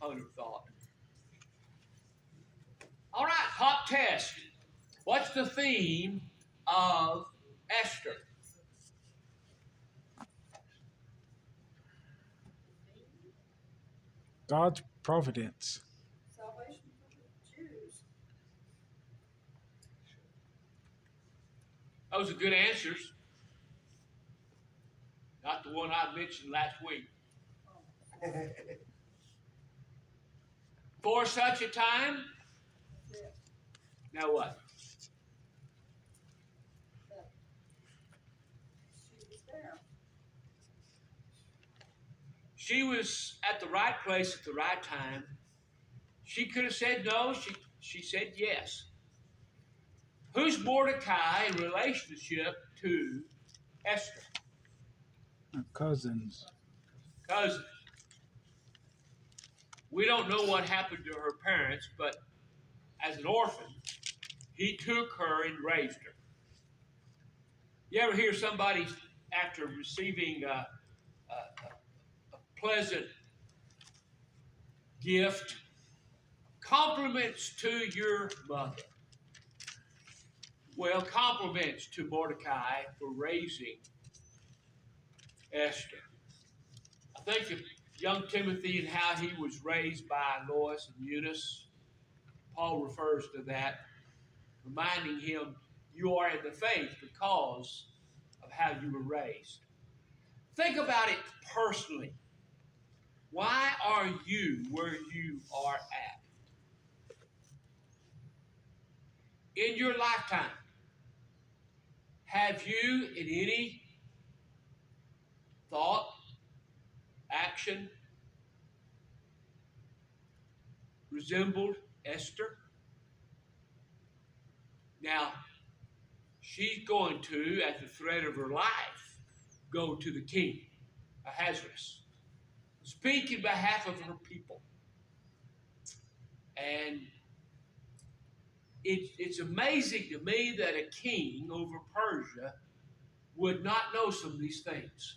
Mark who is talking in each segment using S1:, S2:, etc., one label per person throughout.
S1: opponent thought. All right, pop test. What's the theme of Esther?
S2: God's providence.
S3: Salvation for the Jews.
S1: Those are good answers. Not the one I mentioned last week. For such a time.
S3: That's it.
S1: Now what?
S3: That she was there.
S1: She was at the right place at the right time. She could have said no. She said yes. Who's Mordecai in relationship to Esther?
S2: Cousins.
S1: Cousins. We don't know what happened to her parents, but as an orphan, he took her and raised her. You ever hear somebody after receiving a pleasant gift, compliments to your mother? Well, compliments to Mordecai for raising Esther. I think of young Timothy and how he was raised by Lois and Eunice. Paul refers to that, reminding him, you are in the faith because of how you were raised. Think about it personally. Why are you where you are at? In your lifetime, have you in any thought, action, resembled Esther? Now, she's going to, at the threat of her life, go to the king, Ahasuerus, speak in behalf of her people. And it's amazing to me that a king over Persia would not know some of these things.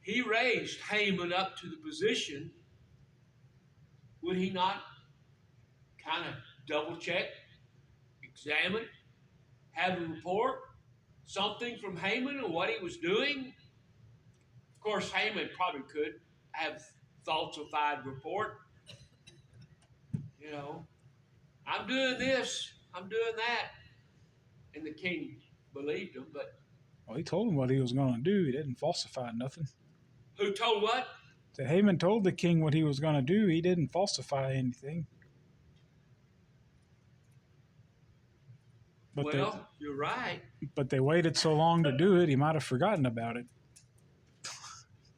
S1: He raised Haman up to the position. Would he not kind of double check, examine, have a report, something from Haman and what he was doing? Of course, Haman probably could have falsified report. You know, I'm doing this, I'm doing that. And the king believed him, but
S2: Well, he told him what he was going to do. He didn't falsify nothing.
S1: who told what?
S2: So Haman told the king what he was going to do. He didn't falsify anything. But
S1: Well, you're right.
S2: But they waited so long to do it, he might have forgotten about it.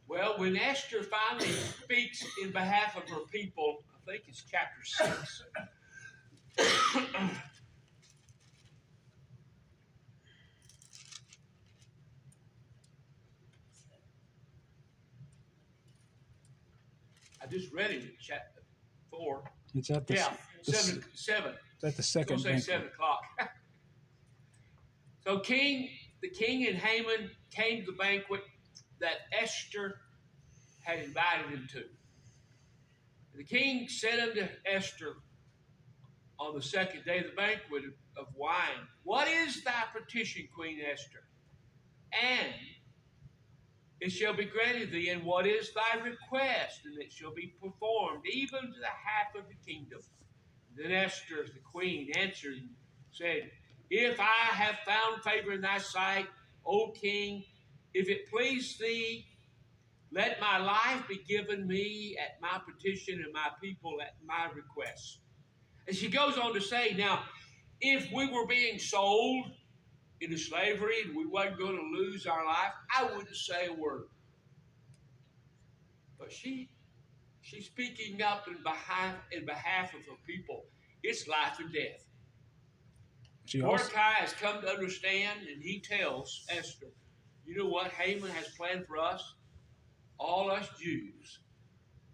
S1: Well, when Esther finally speaks in behalf of her people, I think it's chapter 6. I just read it in chapter 4.
S2: It's at the,
S1: 7.
S2: It's at the second.
S1: Don't say 7 o'clock. So the king and Haman came to the banquet that Esther had invited him to. And the king said unto Esther on the second day of the banquet of wine, what is thy petition, Queen Esther? And it shall be granted thee, and what is thy request? And it shall be performed, even to the half of the kingdom. Then Esther, the queen, answered and said, if I have found favor in thy sight, O king, if it please thee, let my life be given me at my petition and my people at my request. And she goes on to say, now, if we were being sold into slavery and we wasn't going to lose our life, I wouldn't say a word. But she's speaking up in behalf of her people. It's life and death. Mordecai has come to understand, and he tells Esther, you know what Haman has planned for us? All us Jews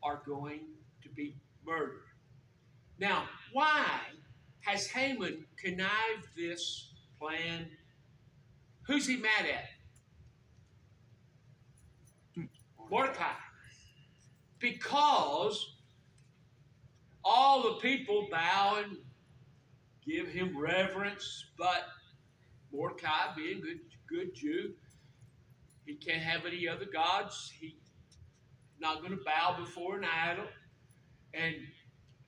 S1: are going to be murdered. Now, why has Haman connived this plan? Who's he mad at? Mordecai. because all the people bow and give him reverence, but Mordecai, being a good Jew, he can't have any other gods. He's not going to bow before an idol. And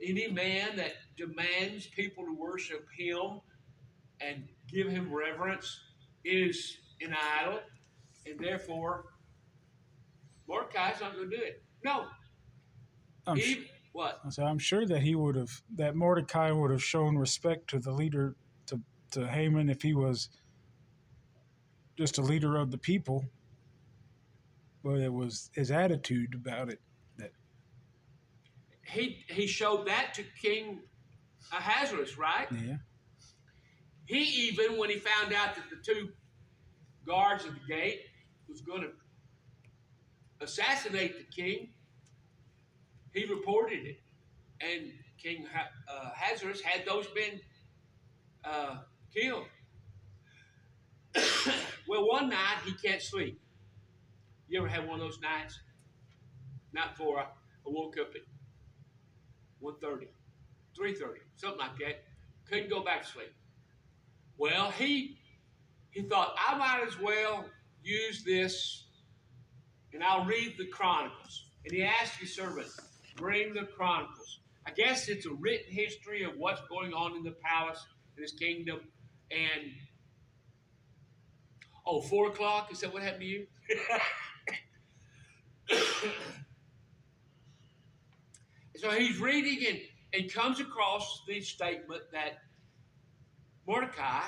S1: any man that demands people to worship him and give him reverence is an idol. And therefore, Mordecai's not going to do it. No. What?
S2: So I'm sure that that Mordecai would have shown respect to the leader, to Haman, if he was just a leader of the people. But it was his attitude about it that
S1: He showed that to King Ahasuerus, right?
S2: yeah.
S1: He even, when he found out that the two guards at the gate was going to assassinate the king, he reported it. And King Ahasuerus had those men killed. Well, one night he can't sleep. You ever had one of those nights? Not before I woke up at 1:30, 3:30, something like that. Couldn't go back to sleep. Well, he thought, I might as well use this and I'll read the Chronicles. And he asked his servant, bring the Chronicles. I guess it's a written history of what's going on in the palace, in his kingdom. And, 4 o'clock? Is that what happened to you? So he's reading and comes across the statement that Mordecai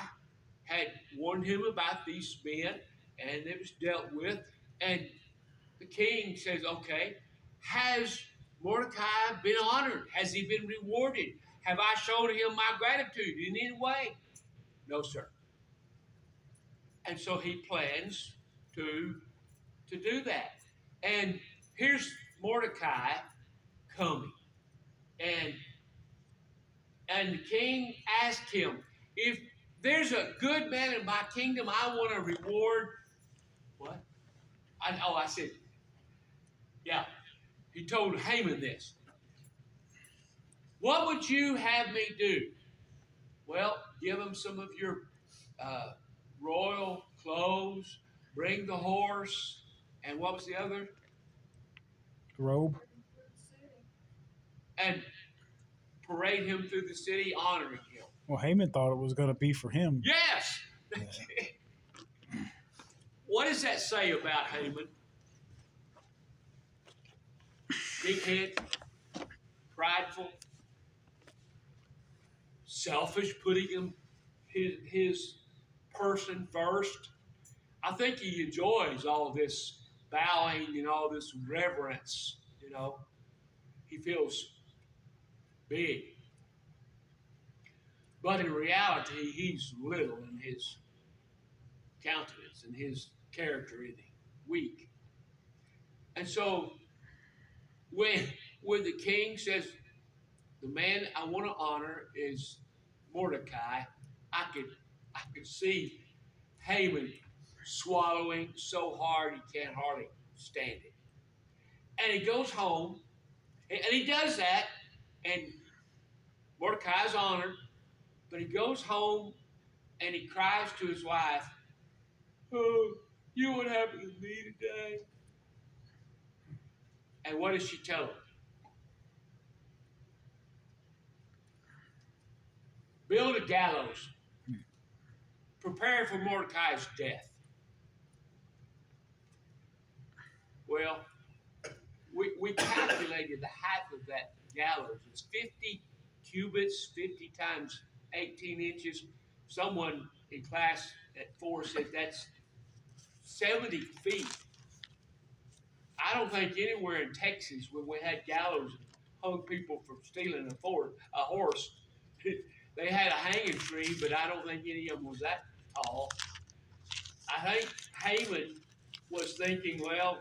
S1: had warned him about these men, and it was dealt with. And the king says, okay, has Mordecai been honored? Has he been rewarded? Have I shown him my gratitude in any way? No, sir. And so he plans to do that. And here's Mordecai coming. And the king asked him, if there's a good man in my kingdom, I want to reward. What? I said, yeah. He told Haman this. What would you have me do? Well, give him some of your royal clothes, bring the horse, and what was the other?
S2: Robe.
S1: And parade him through the city, honoring him.
S2: Well, Haman thought it was going to be for him.
S1: Yes!
S2: Yeah.
S1: What does that say about Haman? Big-head, prideful, selfish, putting his person first. I think he enjoys all this bowing and all this reverence, He feels big. But in reality, he's little in his countenance and his character is weak. And so when the king says, the man I want to honor is Mordecai, I could see Haman swallowing so hard he can't hardly stand it. And he goes home, and he does that, and Mordecai's honored, but he goes home and he cries to his wife, oh, you know what happened to me today? And what does she tell him? Build a gallows. Prepare for Mordecai's death. Well, we calculated the height of that gallows. It's 50 cubits, 50 times 18 inches. Someone in class at 4 said that's 70 feet. I don't think anywhere in Texas when we had gallows and hung people for stealing a horse, they had a hanging tree, but I don't think any of them was that tall. I think Haman was thinking, well,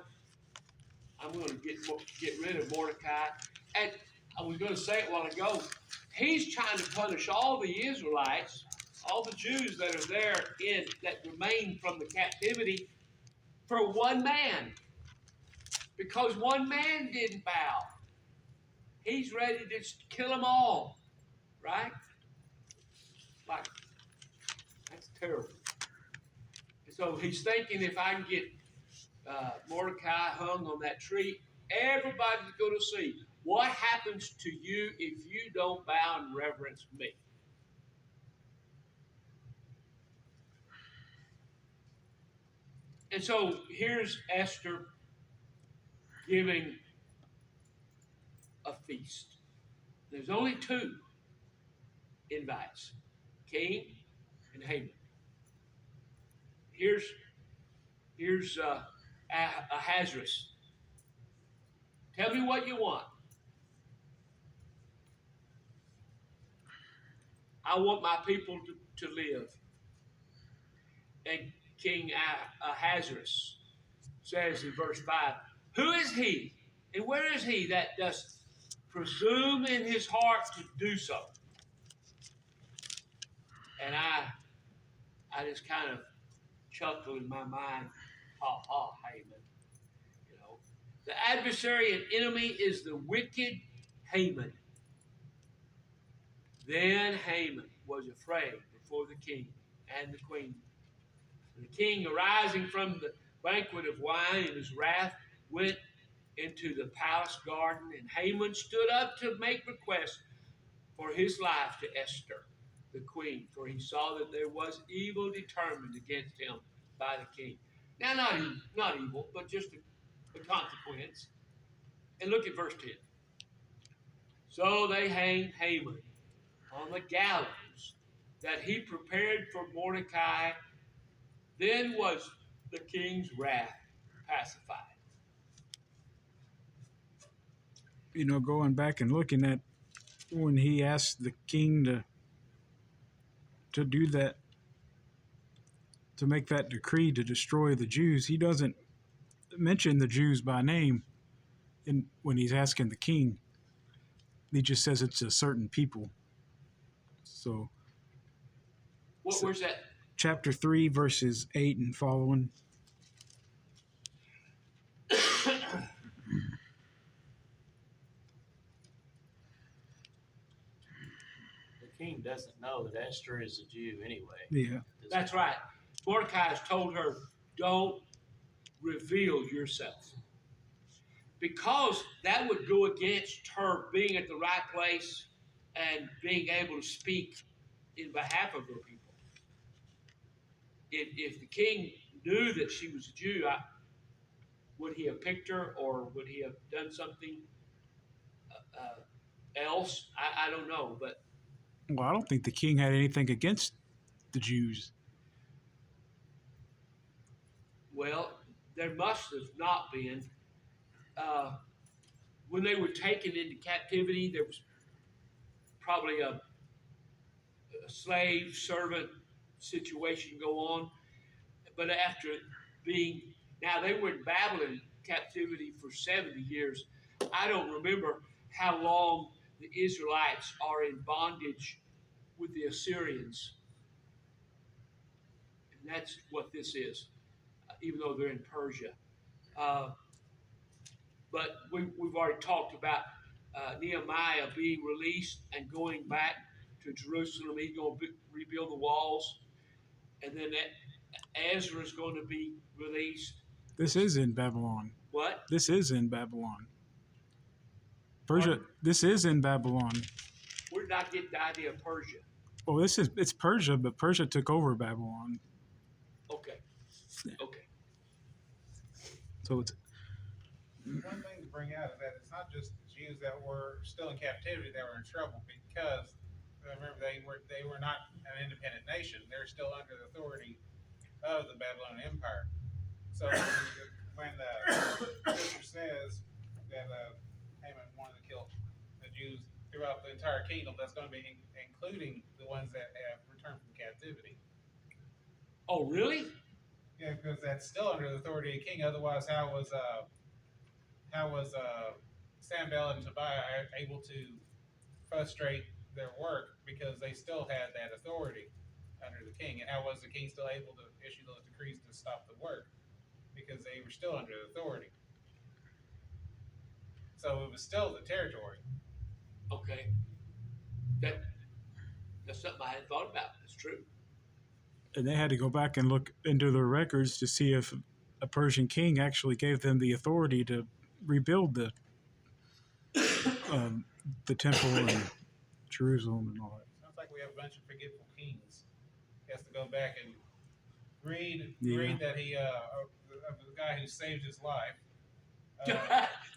S1: I'm going to get rid of Mordecai. And I was going to say it a while ago, he's trying to punish all the Israelites, all the Jews that are there that remain from the captivity for one man. because one man didn't bow. He's ready to kill them all, right? Like, that's terrible. And so he's thinking, if I can get Mordecai hung on that tree, everybody's going to see what happens to you if you don't bow and reverence me. And so here's Esther giving a feast. There's only two invites, King and Haman. Here's Ahasuerus. Tell me what you want. I want my people to live. And King Ahasuerus says in verse 5, who is he and where is he that does presume in his heart to do so? And I just kind of chuckle in my mind, ha ha, Haman. You know, the adversary and enemy is the wicked Haman. Then Haman was afraid before the king and the queen. The king, arising from the banquet of wine in his wrath, went into the palace garden, and Haman stood up to make request for his life to Esther, the queen, for he saw that there was evil determined against him by the king. Now, not evil, but just a consequence. And look at verse 10. So they hanged Haman on the gallows that he prepared for Mordecai. Then was the king's wrath pacified.
S2: You know, going back and looking at when he asked the king to do that, to make that decree to destroy the Jews, he doesn't mention the Jews by name when he's asking the king. He just says it's a certain people. So,
S1: Where's that?
S2: Chapter 3, verses 8 and following.
S4: The king doesn't know that Esther is a Jew anyway.
S2: Yeah.
S1: That's right. Mordecai has told her, don't reveal yourself. Because that would go against her being at the right place and being able to speak in behalf of her people. If the king knew that she was a Jew, would he have picked her, or would he have done something else? I don't know. But
S2: Well, I don't think the king had anything against the Jews.
S1: well, there must have not been. When they were taken into captivity, there was probably a slave servant situation go on. But after now they were in Babylon captivity for 70 years. I don't remember how long the Israelites are in bondage with the Assyrians. And that's what this is, even though they're in Persia. But we've already talked about Nehemiah being released and going back to Jerusalem. He's going to rebuild the walls. And then Ezra is going to be released.
S2: This is in Babylon.
S1: What?
S2: This is in Babylon. Persia.
S1: Pardon?
S2: This is in Babylon.
S1: Where did I get the idea of Persia?
S2: Well, it's Persia, but Persia took over Babylon.
S1: Okay. Okay.
S2: So it's
S5: One thing to bring out is that it's not just the Jews that were still in captivity that were in trouble, because remember they were not an independent nation; they're still under the authority of the Babylonian Empire. So when the scripture says that Haman wanted to kill the Jews throughout the entire kingdom, that's going to be including the ones that have returned from captivity.
S1: Oh, really?
S5: Yeah, because that's still under the authority of the king. Otherwise, how was Sanballat and Tobiah able to frustrate their work, because they still had that authority under the king? And how was the king still able to issue those decrees to stop the work? Because they were still under authority. So it was still the territory.
S1: Okay. That's something I hadn't thought about. That's true.
S2: And they had to go back and look into their records to see if a Persian king actually gave them the authority to rebuild the temple in Jerusalem and all that.
S5: Sounds like we have a bunch of forgetful kings. He has to go back and read
S2: Yeah.
S5: that he of the guy who saved his life.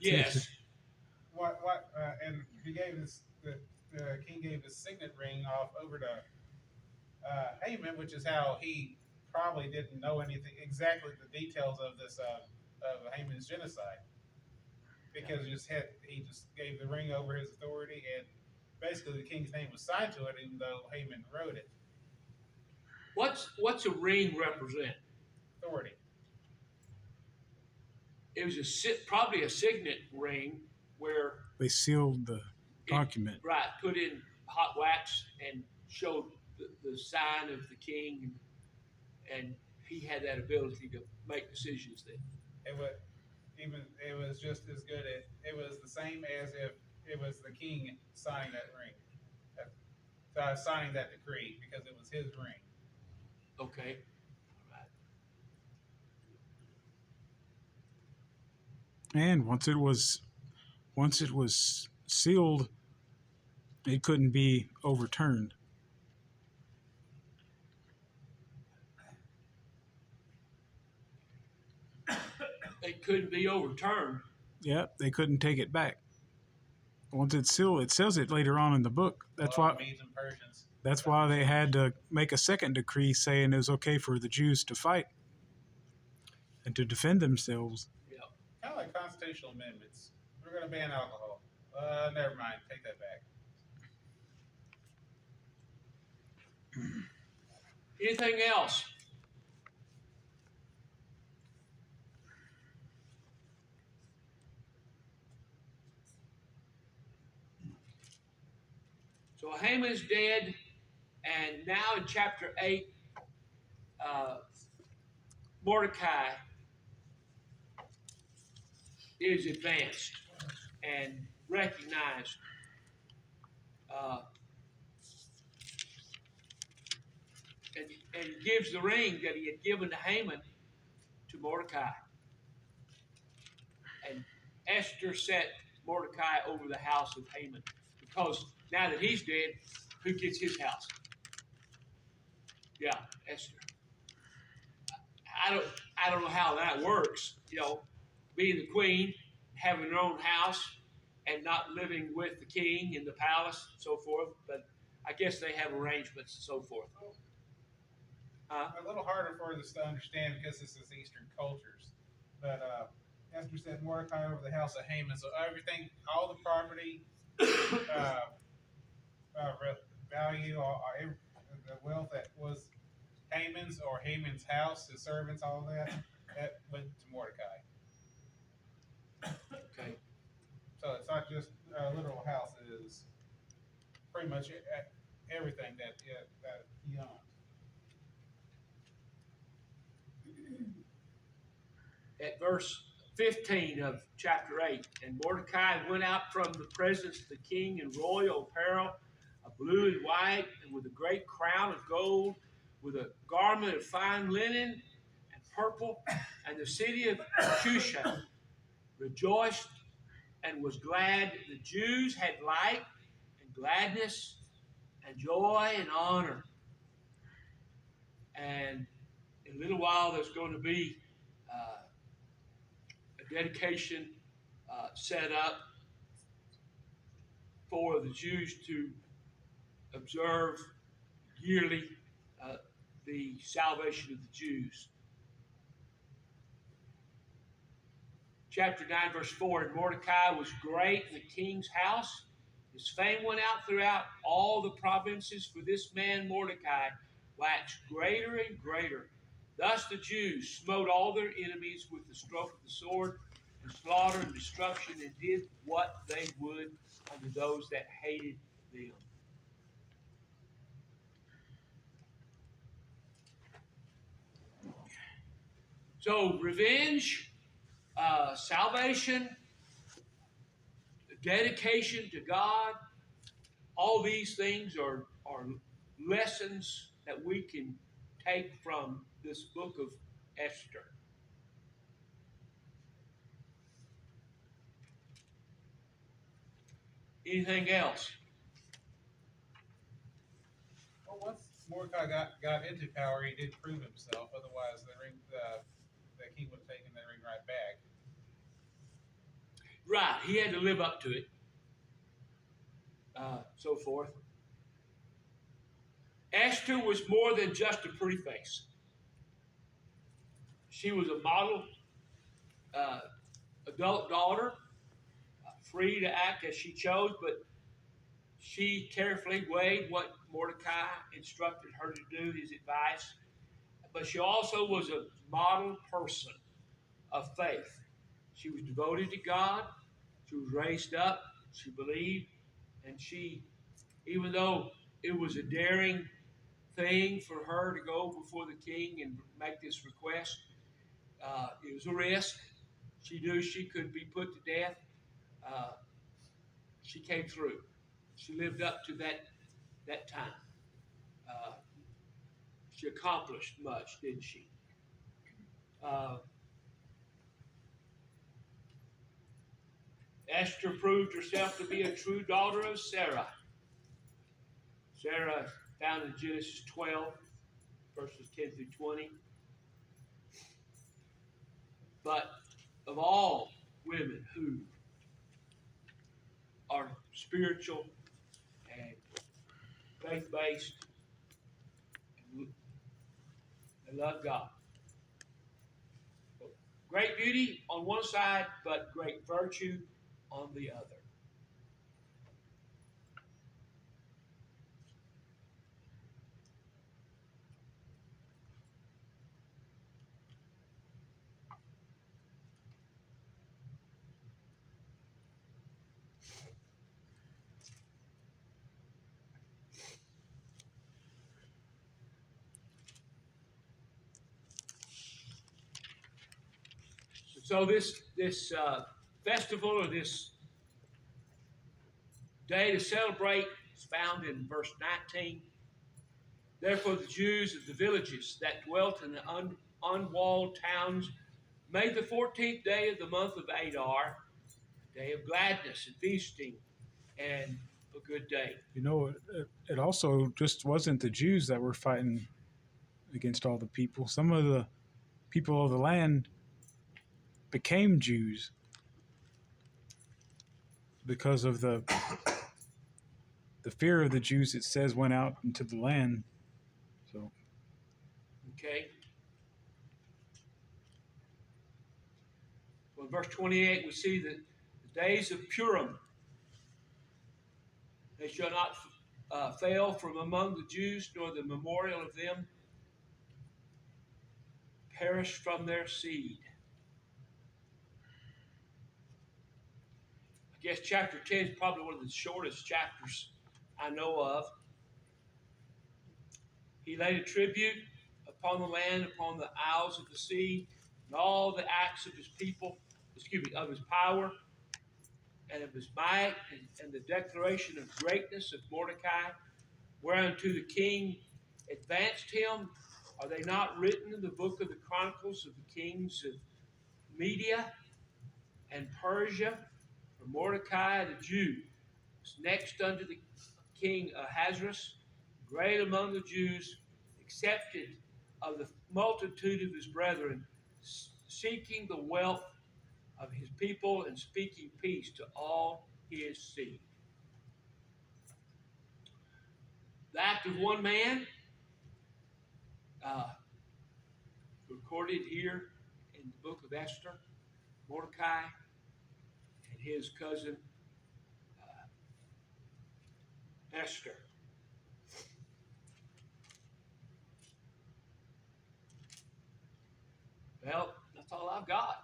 S1: Yes.
S5: And he gave the king gave his signet ring off over to Haman, which is how he probably didn't know anything exactly the details of this of Haman's genocide, because he just gave the ring over his authority, and basically the king's name was signed to it, even though Haman wrote it.
S1: What's a ring represent?
S5: Authority.
S1: It was probably a signet ring where
S2: They sealed the document.
S1: right, put in hot wax and showed the sign of the king, and he had that ability to make decisions then.
S5: It was just as good. It was the same as if it was the king signing that ring, signing that decree, because it was his ring.
S1: Okay.
S2: And once it was sealed, it couldn't be overturned.
S1: It couldn't be overturned.
S2: Yeah, they couldn't take it back. Once it's sealed, it says it later on in the book. That's why
S5: Medes and Persians.
S2: That's why they had to make a second decree saying it was okay for the Jews to fight and to defend themselves.
S1: Yeah.
S5: Kind of like constitutional amendments. We're going to ban alcohol. Never mind. Take that back.
S1: Anything else? So Haman's dead, and now in chapter 8, Mordecai is advanced and recognized. And gives the ring that he had given to Haman to Mordecai. And Esther set Mordecai over the house of Haman, because now that he's dead, who gets his house? Yeah, Esther. I don't know how that works. Being the queen, having her own house, and not living with the king in the palace, and so forth. But I guess they have arrangements and so forth.
S5: A little harder for us to understand because this is Eastern cultures. But Esther said Mordecai over the house of Haman. So everything, all the property, value, the wealth that was Haman's or Haman's house, his servants, all that went to Mordecai.
S1: Okay.
S5: So it's not just a literal house; it is pretty much everything that he owned.
S1: At verse 15 of chapter 8, and Mordecai went out from the presence of the king in royal apparel, a blue and white, and with a great crown of gold, with a garment of fine linen and purple, and the city of Shushan rejoiced and was glad. The Jews had light and gladness and joy and honor. And in a little while, there's going to be a dedication set up for the Jews to observe yearly the salvation of the Jews. Chapter 9, verse 4, and Mordecai was great in the king's house. His fame went out throughout all the provinces, for this man Mordecai waxed greater and greater. Thus the Jews smote all their enemies with the stroke of the sword, and slaughter and destruction, and did what they would unto those that hated them. So revenge, salvation, dedication to God. All these things are lessons that we can take from this book of Esther. Anything else?
S5: Well, once Mordecai got into power, he did prove himself. Otherwise, the king would have taken the ring right back.
S1: Right, he had to live up to it. So forth. Esther was more than just a pretty face. She was a model uh, adult daughter, free to act as she chose, but she carefully weighed what Mordecai instructed her to do, his advice. But she also was a model person of faith. She was devoted to God. She was raised up. She believed. And she, even though it was a daring thing for her to go before the king and make this request, it was a risk. She knew she could be put to death. Uh, she came through. She lived up to that time. Uh, she accomplished much, didn't she? Uh, Esther proved herself to be a true daughter of Sarah. Sarah, found in Genesis 12, verses 10 through 20. But of all women who are spiritual and faith-based and love God, great beauty on one side, but great virtue on the other. So this festival, or this day to celebrate, is found in verse 19. Therefore the Jews of the villages that dwelt in the unwalled towns made the 14th day of the month of Adar a day of gladness and feasting and a good day.
S2: You know, it also just wasn't the Jews that were fighting against all the people. Some of the people of the land became Jews because of the fear of the Jews. It says went out into the land. So
S1: Okay? Well, in verse 28, we see that the days of Purim, they shall not fail from among the Jews, nor the memorial of them perish from their seed. I guess chapter 10 is probably one of the shortest chapters I know of. He laid a tribute upon the land, upon the isles of the sea, and all the acts of his people, of his power, and of his might, and the declaration of greatness of Mordecai, whereunto the king advanced him. Are they not written in the book of the Chronicles of the kings of Media and Persia? For Mordecai the Jew was next unto the king Ahasuerus, great among the Jews, accepted of the multitude of his brethren, seeking the wealth of his people and speaking peace to all his seed. The act of one man, recorded here in the book of Esther, Mordecai and his cousin Esther. Well, that's all I've got.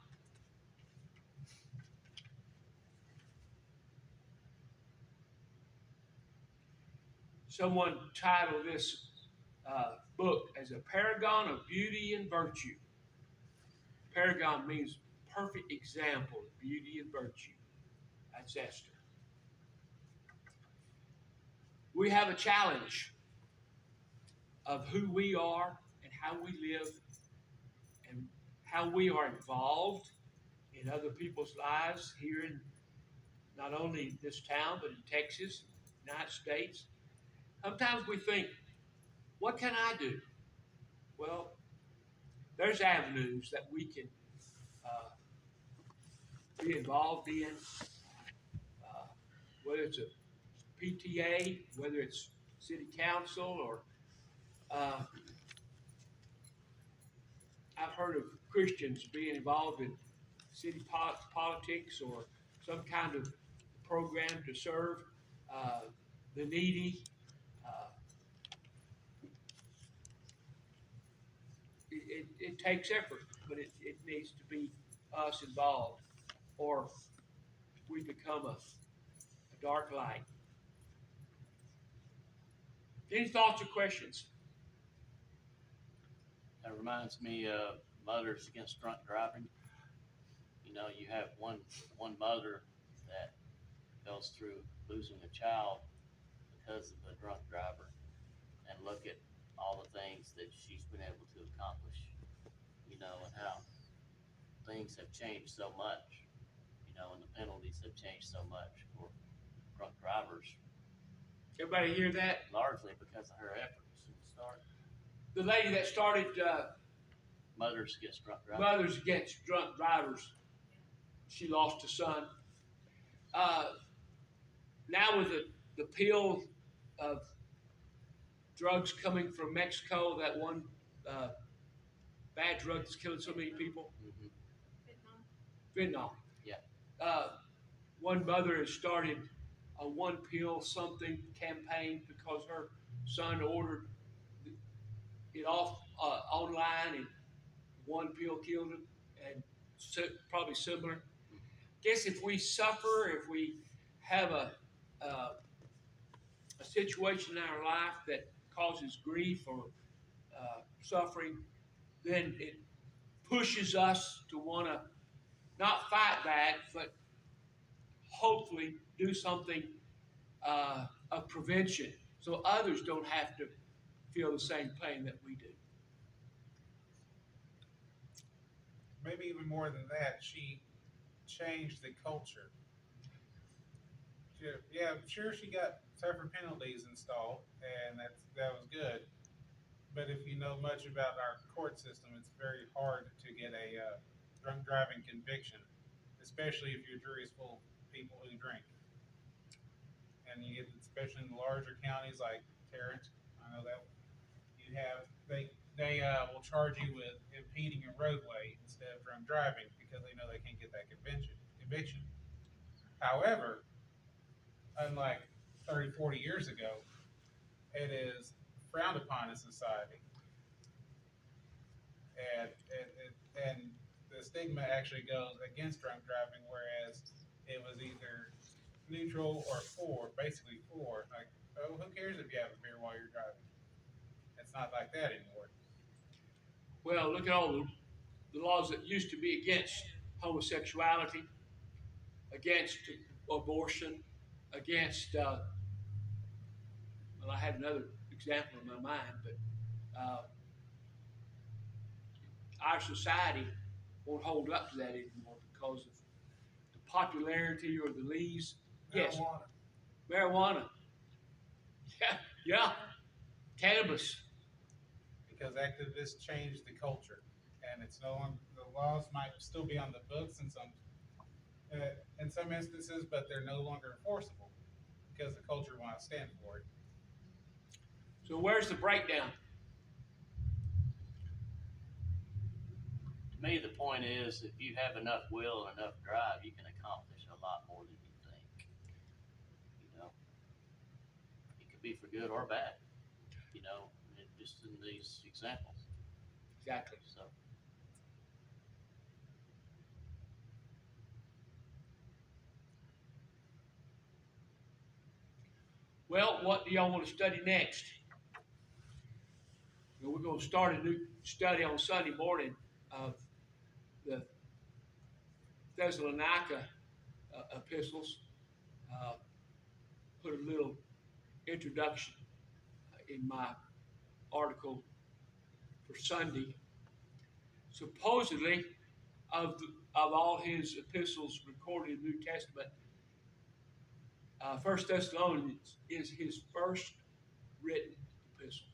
S1: Someone titled this book as a paragon of beauty and virtue. Paragon means perfect example of beauty and virtue. That's Esther. we have a challenge of who we are and how we live and how we are involved in other people's lives here in not only this town, but in Texas, United States. Sometimes we think, what can I do? Well, there's avenues that we can uh, be involved in, whether it's a PTA, whether it's city council, or uh, I've heard of Christians being involved in city politics or some kind of program to serve uh, the needy. Uh, it takes effort, but it needs to be us involved, or we become a dark light. Any thoughts or questions?
S4: That reminds me of Mothers Against Drunk Driving. You know, you have one mother that goes through losing a child because of a drunk driver, and look at all the things that she's been able to accomplish, you know, and how things have changed so much, you know, and the penalties have changed so much for drunk drivers,
S1: Everybody hear that?
S4: largely because of her efforts in the start.
S1: The lady that started
S4: Mothers Against Drunk Driving.
S1: Mothers Against Drunk Drivers, she lost a son. Uh, now with the pill of drugs coming from Mexico, that one bad drug that's killing so many people, fentanyl.
S4: Yeah.
S1: One mother has started a one pill something campaign because her son ordered it off online, and one pill killed him, and probably similar. Guess if we suffer, if we have a situation in our life that causes grief or suffering, then it pushes us to want to not fight back, but hopefully do something of prevention so others don't have to feel the same pain that we do.
S5: Maybe even more than that, she changed the culture. Yeah, sure, she got tougher penalties installed, and that was good. But if you know much about our court system, it's very hard to get a drunk driving conviction, especially if your jury is full of people who drink. And you get, especially in the larger counties like Tarrant, I know that you have they will charge you with impeding a roadway instead of drunk driving because they know they can't get that conviction. However, unlike 30, 40 years ago, it is frowned upon in society, and the stigma actually goes against drunk driving, whereas it was either neutral or for, basically for. Like, oh, who cares if you have a beer while you're driving? It's not like that anymore.
S1: Well, look at all the laws that used to be against homosexuality, against abortion, against, well, I had another example in my mind, but our society won't hold up to that anymore because of the popularity or the leaves. Yes, marijuana. Yeah, yeah, cannabis.
S5: Because activists changed the culture, and it's no longer, the laws might still be on the books in some instances, but they're no longer enforceable because the culture won't stand for it.
S1: So where's the breakdown?
S4: To me, the point is, if you have enough will and enough drive, you can accomplish a lot more than you think. You know, it could be for good or bad. You know, just in these examples.
S1: Exactly.
S4: So,
S1: Well, what do y'all want to study next? Well, we're going to start a new study on Sunday morning of the Thessalonica epistles. Put a little introduction in my article for Sunday. Supposedly, of all his epistles recorded in the New Testament, First Thessalonians is his first written epistle.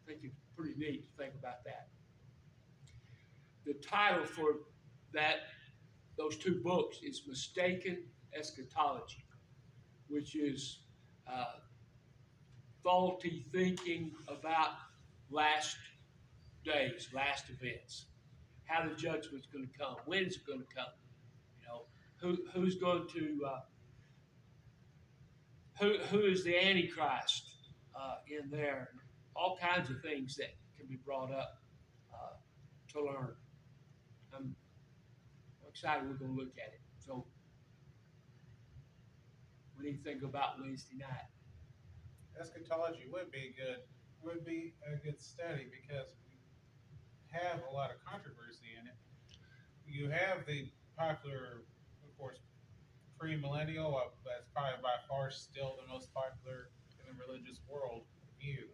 S1: I think it's pretty neat to think about that. The title for that those two books is Mistaken Eschatology, which is uh, faulty thinking about last days, last events, how the judgment's going to come, when it's going to come, you know, who's going to who is the Antichrist in there, all kinds of things that can be brought up to learn. I'm excited we're going to look at it. So, what do you think about Wednesday night?
S5: Eschatology would be a good study because we have a lot of controversy in it. You have the popular, of course, premillennial. That's probably by far still the most popular in the religious world view.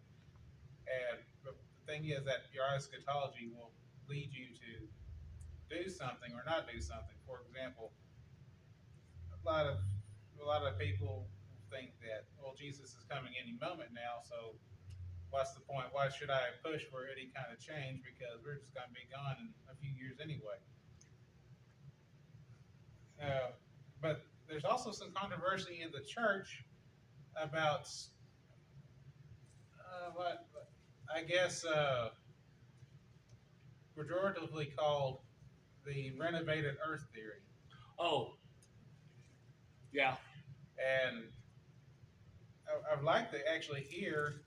S5: And the thing is that your eschatology will lead you to do something or not do something. For example, a lot of a lot of people think that, well, Jesus is coming any moment now, so what's the point? Why should I push for any kind of change? Because we're just going to be gone in a few years anyway. Uh, but there's also some controversy in the church about what I guess pejoratively called the renovated Earth theory,
S1: Oh, yeah.
S5: and I'd like to actually hear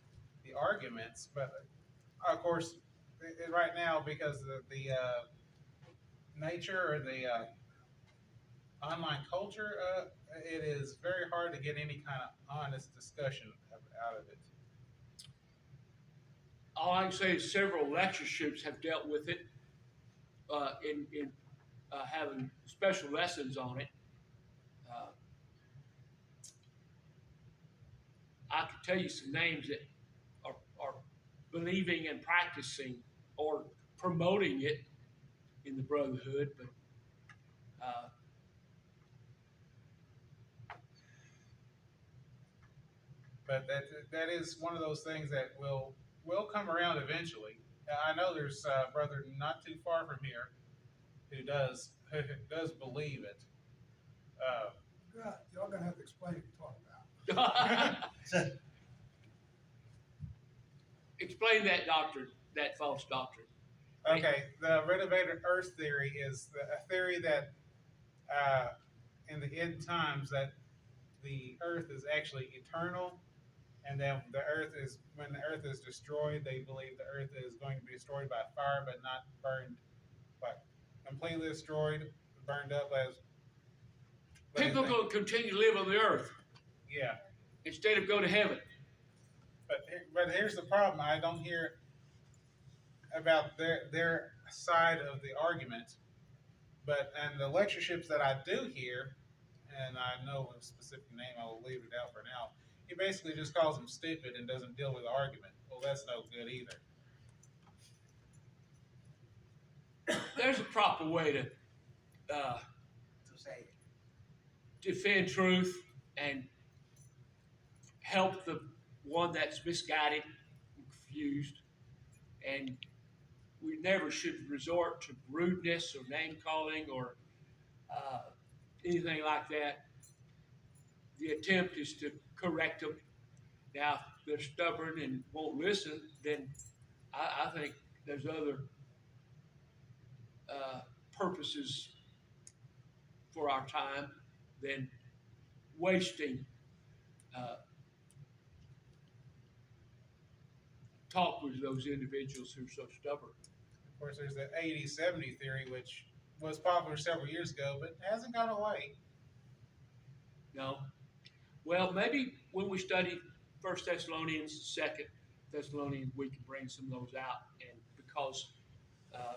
S5: the arguments, but of course, right now because of the nature or the online culture, it is very hard to get any kind of honest discussion out of it.
S1: All I can say is several lectureships have dealt with it in having special lessons on it. Uh, I could tell you some names that are believing and practicing or promoting it in the brotherhood, but uh,
S5: But that is one of those things that will come around eventually. I know there's a brother not too far from here who does believe it. Uh,
S6: God, y'all gonna have to explain what you're talking about.
S1: explain that doctrine, that false doctrine.
S5: okay, the renovated Earth theory is a theory that uh, in the end times that the Earth is actually eternal, and then the Earth is when the Earth is destroyed, they believe the Earth is going to be destroyed by fire, but not burned, but completely destroyed, burned up as.
S1: People are going to continue to live on the earth
S5: Yeah,
S1: instead of go to heaven.
S5: but here's the problem. I don't hear about their side of the argument, but and the lectureships that I do hear, and I know a specific name, I will leave it out for now. He basically just calls them stupid and doesn't deal with the argument. Well, that's no good either.
S1: There's a proper way to
S6: say
S1: defend truth and help the one that's misguided and confused. And we never should resort to rudeness or name calling or uh, anything like that. The attempt is to correct them. Now, if they're stubborn and won't listen, then I think there's other purposes for our time than wasting uh, talk with those individuals who are so stubborn.
S5: Of course, there's the 80-70 theory, which was popular several years ago, but hasn't gone away.
S1: No. Well, maybe when we study First Thessalonians, Second Thessalonians, we can bring some of those out, and because uh,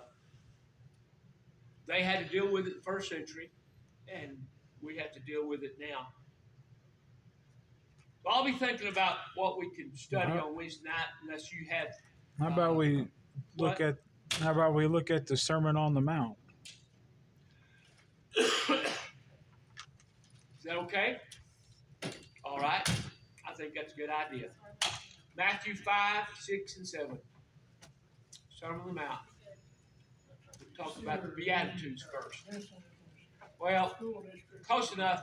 S1: they had to deal with it in the first century, and we have to deal with it now. But I'll be thinking about what we can study on Wednesday night, unless you have.
S2: How about we
S1: what?
S2: look at the Sermon on the Mount?
S1: Is that okay? All right. I think that's a good idea. Matthew 5, 6, and 7. Sermon on the Mount. We'll talk about the Beatitudes first. Well, close enough.